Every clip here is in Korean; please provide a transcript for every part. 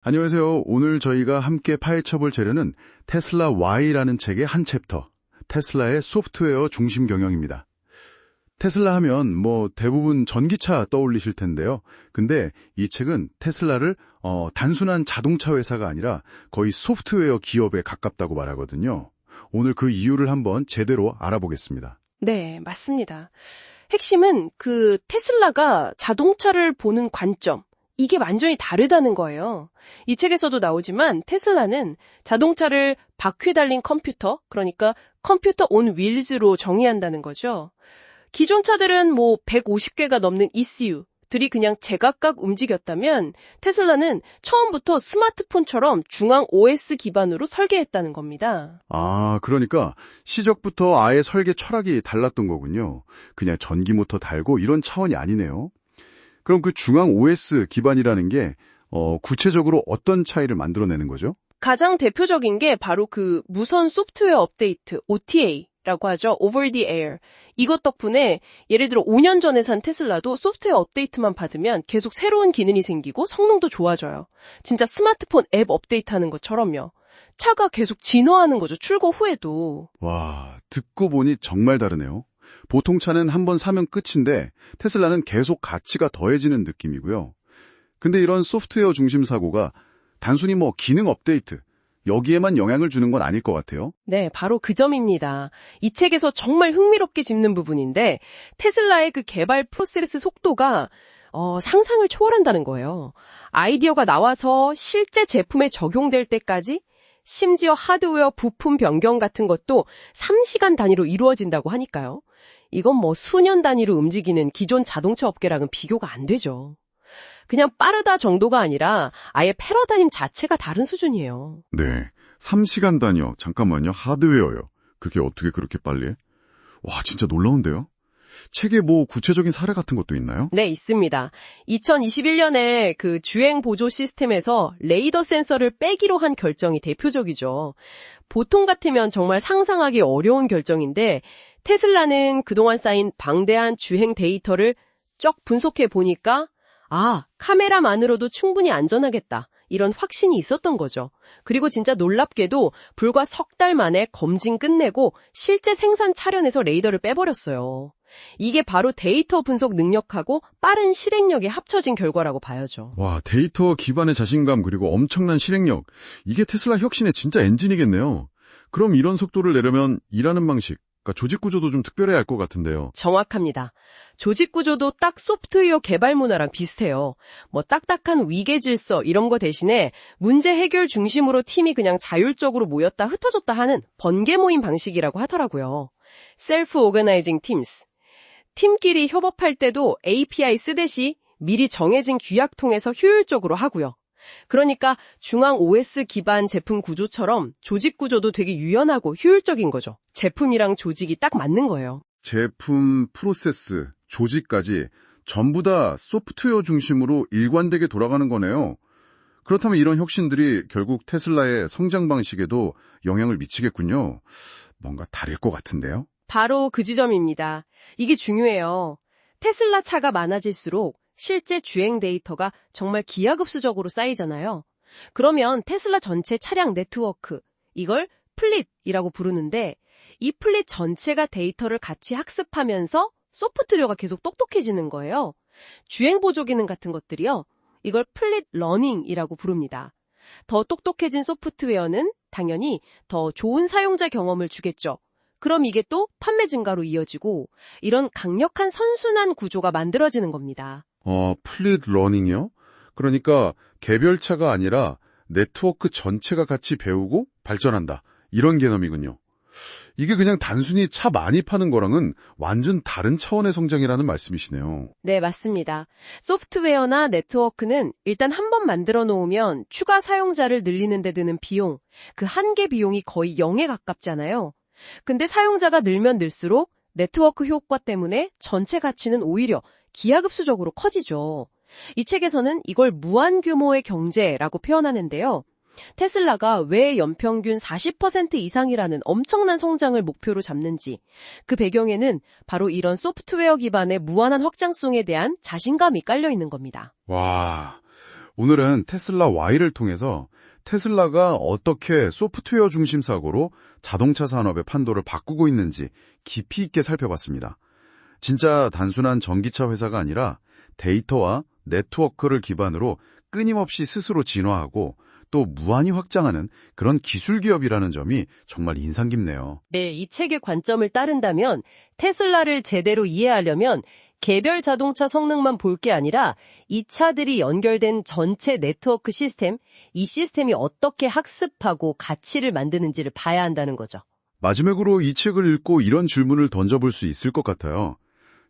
안녕하세요. 오늘 저희가 함께 파헤쳐볼 재료는 테슬라 Y라는 책의 한 챕터, 테슬라의 소프트웨어 중심 경영입니다. 테슬라 하면 대부분 전기차 떠올리실 텐데요. 근데 이 책은 테슬라를 단순한 자동차 회사가 아니라 거의 소프트웨어 기업에 가깝다고 말하거든요. 오늘 그 이유를 한번 제대로 알아보겠습니다. 네, 맞습니다. 핵심은 테슬라가 자동차를 보는 관점, 이게 완전히 다르다는 거예요. 이 책에서도 나오지만 테슬라는 자동차를 바퀴 달린 컴퓨터, 그러니까 컴퓨터 온 윌즈로 정의한다는 거죠. 기존 차들은 150개가 넘는 ECU들이 그냥 제각각 움직였다면 테슬라는 처음부터 스마트폰처럼 중앙 OS 기반으로 설계했다는 겁니다. 아, 그러니까 시적부터 아예 설계 철학이 달랐던 거군요. 그냥 전기 모터 달고 이런 차원이 아니네요. 그럼 그 중앙 OS 기반이라는 게 구체적으로 어떤 차이를 만들어내는 거죠? 가장 대표적인 게 바로 무선 소프트웨어 업데이트, OTA라고 하죠. Over the Air. 이것 덕분에 예를 들어 5년 전에 산 테슬라도 소프트웨어 업데이트만 받으면 계속 새로운 기능이 생기고 성능도 좋아져요. 진짜 스마트폰 앱 업데이트하는 것처럼요. 차가 계속 진화하는 거죠. 출고 후에도. 와, 듣고 보니 정말 다르네요. 보통 차는 한 번 사면 끝인데 테슬라는 계속 가치가 더해지는 느낌이고요. 근데 이런 소프트웨어 중심 사고가 단순히 기능 업데이트, 여기에만 영향을 주는 건 아닐 것 같아요. 네, 바로 그 점입니다. 이 책에서 정말 흥미롭게 짚는 부분인데 테슬라의 개발 프로세스 속도가 상상을 초월한다는 거예요. 아이디어가 나와서 실제 제품에 적용될 때까지 심지어 하드웨어 부품 변경 같은 것도 3시간 단위로 이루어진다고 하니까요. 이건 수년 단위로 움직이는 기존 자동차 업계랑은 비교가 안 되죠. 그냥 빠르다 정도가 아니라 아예 패러다임 자체가 다른 수준이에요. 네, 3시간 단위요. 잠깐만요. 하드웨어요. 그게 어떻게 그렇게 빨리 해? 와, 진짜 놀라운데요? 책에 구체적인 사례 같은 것도 있나요? 네, 있습니다. 2021년에 주행 보조 시스템에서 레이더 센서를 빼기로 한 결정이 대표적이죠. 보통 같으면 정말 상상하기 어려운 결정인데 테슬라는 그동안 쌓인 방대한 주행 데이터를 쭉 분석해 보니까 카메라만으로도 충분히 안전하겠다. 이런 확신이 있었던 거죠. 그리고 진짜 놀랍게도 불과 석 달 만에 검진 끝내고 실제 생산 차량에서 레이더를 빼버렸어요. 이게 바로 데이터 분석 능력하고 빠른 실행력이 합쳐진 결과라고 봐야죠. 와, 데이터 기반의 자신감 그리고 엄청난 실행력. 이게 테슬라 혁신의 진짜 엔진이겠네요. 그럼 이런 속도를 내려면 일하는 방식, 그러니까 조직 구조도 좀 특별해야 할 것 같은데요. 정확합니다. 조직 구조도 딱 소프트웨어 개발 문화랑 비슷해요. 딱딱한 위계 질서 이런 거 대신에 문제 해결 중심으로 팀이 그냥 자율적으로 모였다 흩어졌다 하는 번개 모임 방식이라고 하더라고요. Self-Organizing Teams. 팀끼리 협업할 때도 API 쓰듯이 미리 정해진 규약 통해서 효율적으로 하고요. 그러니까 중앙 OS 기반 제품 구조처럼 조직 구조도 되게 유연하고 효율적인 거죠. 제품이랑 조직이 딱 맞는 거예요. 제품, 프로세스, 조직까지 전부 다 소프트웨어 중심으로 일관되게 돌아가는 거네요. 그렇다면 이런 혁신들이 결국 테슬라의 성장 방식에도 영향을 미치겠군요. 뭔가 다를 것 같은데요? 바로 그 지점입니다. 이게 중요해요. 테슬라 차가 많아질수록 실제 주행 데이터가 정말 기하급수적으로 쌓이잖아요. 그러면 테슬라 전체 차량 네트워크, 이걸 플릿이라고 부르는데 이 플릿 전체가 데이터를 같이 학습하면서 소프트웨어가 계속 똑똑해지는 거예요. 주행 보조 기능 같은 것들이요. 이걸 플릿 러닝이라고 부릅니다. 더 똑똑해진 소프트웨어는 당연히 더 좋은 사용자 경험을 주겠죠. 그럼 이게 또 판매 증가로 이어지고 이런 강력한 선순환 구조가 만들어지는 겁니다. 플릿 러닝이요? 그러니까 개별차가 아니라 네트워크 전체가 같이 배우고 발전한다. 이런 개념이군요. 이게 그냥 단순히 차 많이 파는 거랑은 완전 다른 차원의 성장이라는 말씀이시네요. 네, 맞습니다. 소프트웨어나 네트워크는 일단 한번 만들어 놓으면 추가 사용자를 늘리는 데 드는 비용, 그 한 개 비용이 거의 0에 가깝잖아요. 근데 사용자가 늘면 늘수록 네트워크 효과 때문에 전체 가치는 오히려 기하급수적으로 커지죠. 이 책에서는 이걸 무한 규모의 경제라고 표현하는데요. 테슬라가 왜 연평균 40% 이상이라는 엄청난 성장을 목표로 잡는지, 그 배경에는 바로 이런 소프트웨어 기반의 무한한 확장성에 대한 자신감이 깔려 있는 겁니다. 와, 오늘은 테슬라 Y를 통해서 테슬라가 어떻게 소프트웨어 중심 사고로 자동차 산업의 판도를 바꾸고 있는지 깊이 있게 살펴봤습니다. 진짜 단순한 전기차 회사가 아니라 데이터와 네트워크를 기반으로 끊임없이 스스로 진화하고 또 무한히 확장하는 그런 기술 기업이라는 점이 정말 인상 깊네요. 네, 이 책의 관점을 따른다면 테슬라를 제대로 이해하려면 개별 자동차 성능만 볼 게 아니라 이 차들이 연결된 전체 네트워크 시스템, 이 시스템이 어떻게 학습하고 가치를 만드는지를 봐야 한다는 거죠. 마지막으로 이 책을 읽고 이런 질문을 던져볼 수 있을 것 같아요.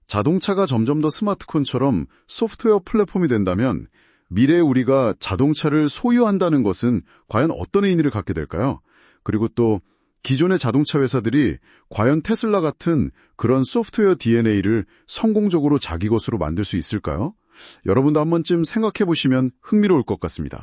자동차가 점점 더 스마트폰처럼 소프트웨어 플랫폼이 된다면 미래에 우리가 자동차를 소유한다는 것은 과연 어떤 의미를 갖게 될까요? 그리고 또 기존의 자동차 회사들이 과연 테슬라 같은 그런 소프트웨어 DNA를 성공적으로 자기 것으로 만들 수 있을까요? 여러분도 한 번쯤 생각해 보시면 흥미로울 것 같습니다.